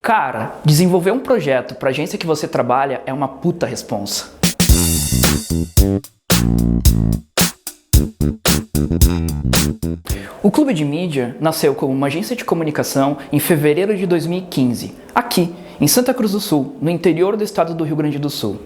Cara, desenvolver um projeto para a agência que você trabalha é uma puta responsa. O Clube de Mídia nasceu como uma agência de comunicação em fevereiro de 2015, aqui, em Santa Cruz do Sul, no interior do estado do Rio Grande do Sul.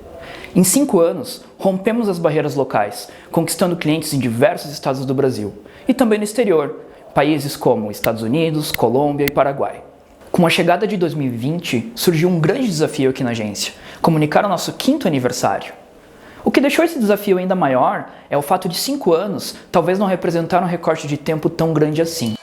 Em 5 anos, rompemos as barreiras locais, conquistando clientes em diversos estados do Brasil, e também no exterior, países como Estados Unidos, Colômbia e Paraguai. Com a chegada de 2020, surgiu um grande desafio aqui na agência, comunicar o nosso 5º aniversário. O que deixou esse desafio ainda maior é o fato de 5 anos talvez não representar um recorte de tempo tão grande assim.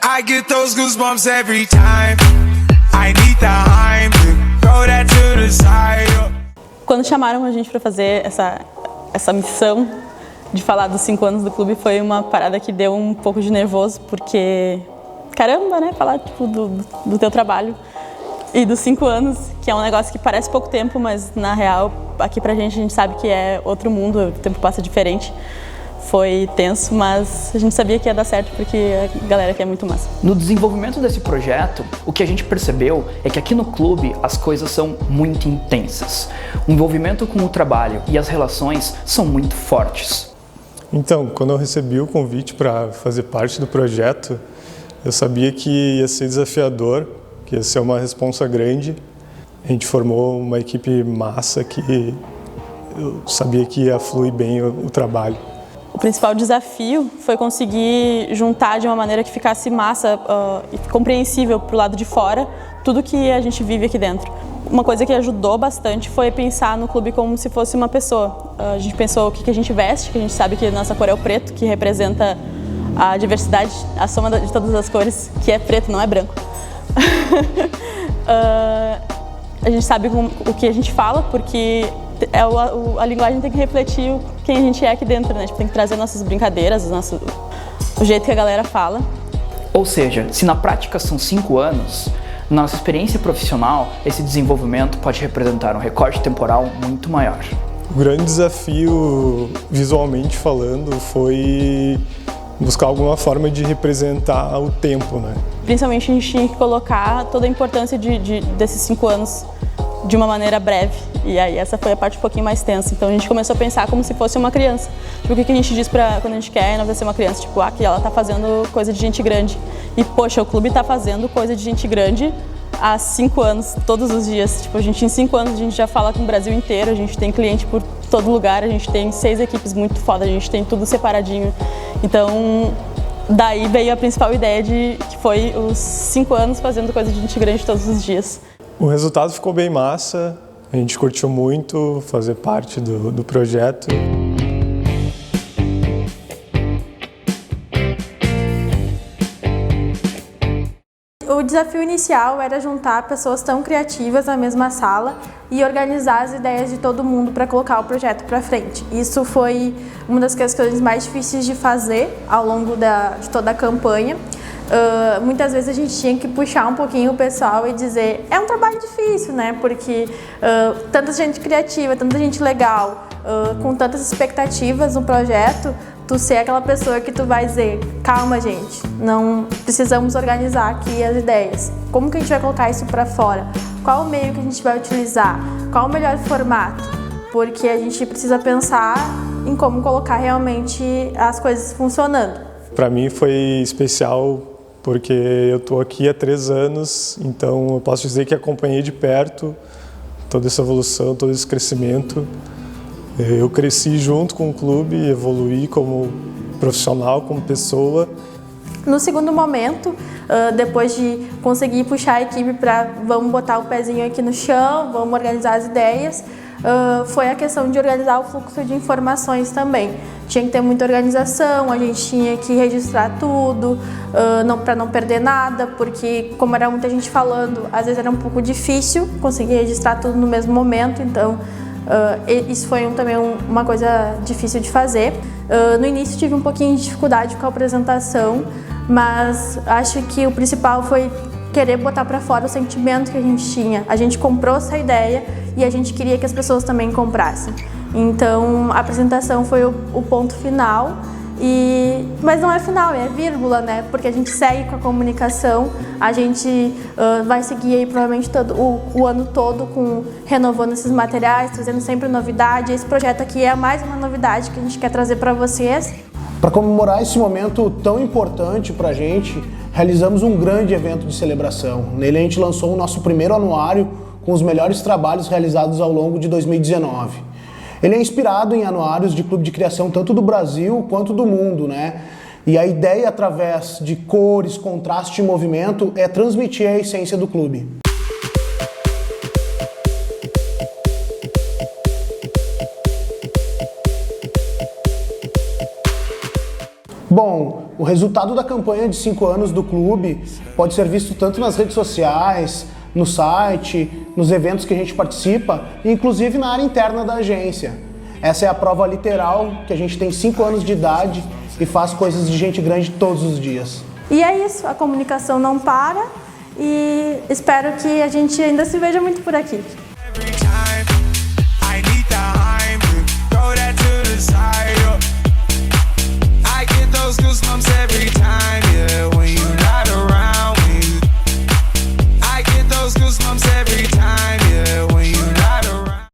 Quando chamaram a gente para fazer essa missão de falar dos 5 anos do clube, foi uma parada que deu um pouco de nervoso, porque caramba, né, falar tipo, do teu trabalho e dos 5 anos, que é um negócio que parece pouco tempo, mas na real, aqui pra gente, a gente sabe que é outro mundo, o tempo passa diferente. Foi tenso, mas a gente sabia que ia dar certo porque a galera aqui é muito massa. No desenvolvimento desse projeto, o que a gente percebeu é que aqui no clube as coisas são muito intensas. O envolvimento com o trabalho e as relações são muito fortes. Então, quando eu recebi o convite para fazer parte do projeto, eu sabia que ia ser desafiador, que ia ser uma responsa grande. A gente formou uma equipe massa que eu sabia que ia fluir bem o trabalho. O principal desafio foi conseguir juntar de uma maneira que ficasse massa e compreensível para o lado de fora tudo que a gente vive aqui dentro. Uma coisa que ajudou bastante foi pensar no clube como se fosse uma pessoa. A gente pensou o que a gente veste, que a gente sabe que a nossa cor é o preto, que representa a diversidade, a soma de todas as cores, que é preto, não é branco. A gente sabe o que a gente fala, porque a linguagem tem que refletir quem a gente é aqui dentro, né? A gente tem que trazer nossas brincadeiras, o jeito que a galera fala. Ou seja, se na prática são 5 anos, na nossa experiência profissional, esse desenvolvimento pode representar um recorte temporal muito maior. O grande desafio, visualmente falando, foi buscar alguma forma de representar o tempo, né? Principalmente a gente tinha que colocar toda a importância desses 5 anos de uma maneira breve, e aí essa foi a parte um pouquinho mais tensa. Então a gente começou a pensar como se fosse uma criança. Tipo, o que a gente diz quando a gente quer enaltecer uma criança? Tipo, que ela tá fazendo coisa de gente grande. E poxa, o clube tá fazendo coisa de gente grande há 5 anos, todos os dias. Tipo, em 5 anos a gente já fala com o Brasil inteiro, a gente tem cliente por todo lugar, a gente tem 6 equipes muito foda, a gente tem tudo separadinho. Então, daí veio a principal ideia que foi os 5 anos fazendo coisa de gente grande todos os dias. O resultado ficou bem massa, a gente curtiu muito fazer parte do projeto. O desafio inicial era juntar pessoas tão criativas na mesma sala e organizar as ideias de todo mundo para colocar o projeto para frente. Isso foi uma das questões mais difíceis de fazer ao longo de toda a campanha. Muitas vezes a gente tinha que puxar um pouquinho o pessoal e dizer é um trabalho difícil, né? Porque tanta gente criativa, tanta gente legal, com tantas expectativas no projeto, tu ser aquela pessoa que tu vai dizer calma gente, não precisamos organizar aqui as ideias. Como que a gente vai colocar isso para fora? Qual o meio que a gente vai utilizar? Qual o melhor formato? Porque a gente precisa pensar em como colocar realmente as coisas funcionando. Para mim foi especial porque eu estou aqui há 3 anos, então eu posso dizer que acompanhei de perto toda essa evolução, todo esse crescimento. Eu cresci junto com o clube, evoluí como profissional, como pessoa. No segundo momento, depois de conseguir puxar a equipe para vamos botar o pezinho aqui no chão, vamos organizar as ideias, foi a questão de organizar o fluxo de informações também. Tinha que ter muita organização, a gente tinha que registrar tudo, para não perder nada, porque como era muita gente falando, às vezes era um pouco difícil conseguir registrar tudo no mesmo momento, então isso foi também uma coisa difícil de fazer. No início tive um pouquinho de dificuldade com a apresentação, mas acho que o principal foi querer botar para fora o sentimento que a gente tinha. A gente comprou essa ideia e a gente queria que as pessoas também comprassem. Então a apresentação foi o ponto final Mas não é final, é vírgula, né? Porque a gente segue com a comunicação, a gente vai seguir aí provavelmente o ano todo renovando esses materiais, trazendo sempre novidade. Esse projeto aqui é mais uma novidade que a gente quer trazer para vocês. Para comemorar esse momento tão importante para a gente, realizamos um grande evento de celebração. Nele a gente lançou o nosso primeiro anuário com os melhores trabalhos realizados ao longo de 2019. Ele é inspirado em anuários de clube de criação tanto do Brasil quanto do mundo, né? E a ideia, através de cores, contraste e movimento, é transmitir a essência do clube. Bom, o resultado da campanha de 5 anos do clube pode ser visto tanto nas redes sociais, no site, nos eventos que a gente participa, e inclusive na área interna da agência. Essa é a prova literal que a gente tem 5 anos de idade e faz coisas de gente grande todos os dias. E é isso, a comunicação não para e espero que a gente ainda se veja muito por aqui.